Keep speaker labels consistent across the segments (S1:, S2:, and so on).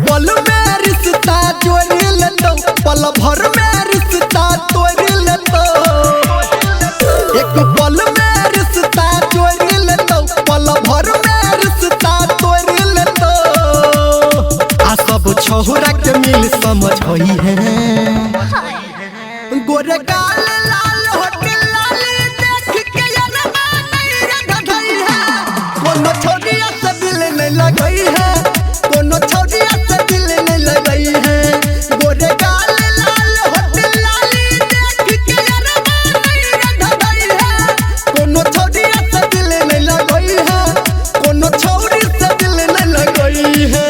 S1: पल में रिश्ता जोड़ लेतो, पल भर में रिश्ता तोड़ लेतो। एक पल में रिश्ता जोड़ लेतो, पल भर में रिश्ता तोड़ लेतो। आ सब छोहरा के मिल समझ होई है। गोरे गाल लाल होठ लाल देख के यारमा नहीं रे गधई है। कोनो छोरिया से दिल नहीं लगई है, कोनो छोरिया से दिल नहीं लगई है। गोरे गाल लाल होठ लाल देख के यारमा नहीं रे गधई है। कोनो छोरिया से दिल नहीं लगई है, कोनो छोरी से दिल नहीं लगई है।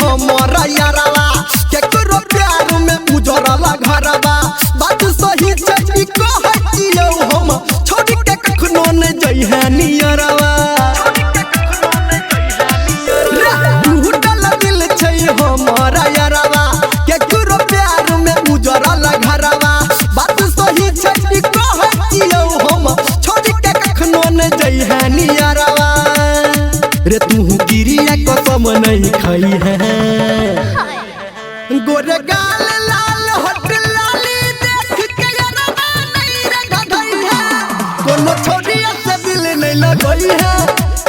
S1: हमारा यारवा केकरो प्यार में उजरला घरवा। बात सही सही कहतियो हम, छोड़ के कखनो न जइहे नियरवा। टूटल दिल छै हमारा यारवा केकरो प्यार में उजरला घरवा। बात सही सही कहतियो हम, छोड़ के कखनो न जइहे नियरवा। रे तू गिरिया कसम नहीं खाई है। गोरे गाल लाल होठ लाल देख के यारमा नहीं रे गधई है। कोनो छोरिया से दिल नहीं लगई है,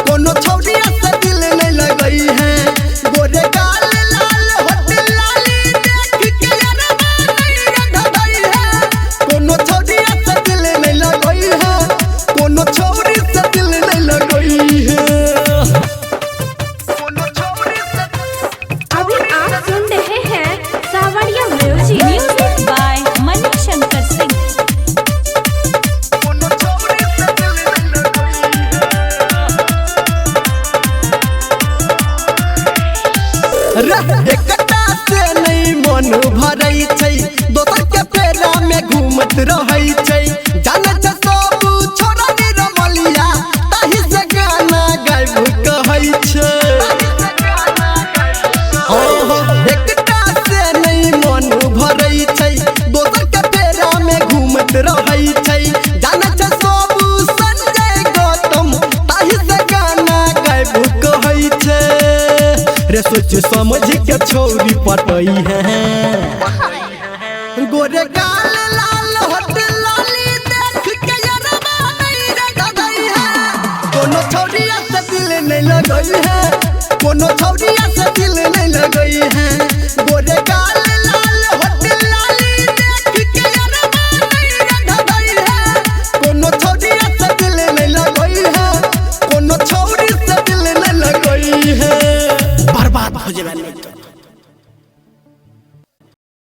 S1: कोनो छोरिया से दिल नहीं लगई है। गोरे गाल लाल होठ लाल देख के यारमा नहीं रे गधई है। कोनो छोरिया से दिल नहीं लगई है, कोनो छोरी से दिल नहीं लगई है। एकटा से नहीं मन भरई छै, दोसर के फेरा में घूमत रहई छै। जाने छ सब छोरा नी रमलिया, ताहि से गाना गाइब कहई छै। एकटा से नहीं मन भरई छै, दोसर के फेरा में घूमत रहई छै। जाने छ सब संजय गौतम, ताहि से गाना गाइब कहई छै। रे सोच समझ के छोरी पटई है। गोरे गाल लाल होठ लाल देख के यारमा नहीं रे गधई है। कोनो छोरिया से दिल नहीं लगई है, कोनो छोरिया से दिल नहीं लगई है। गोरे गाल लाल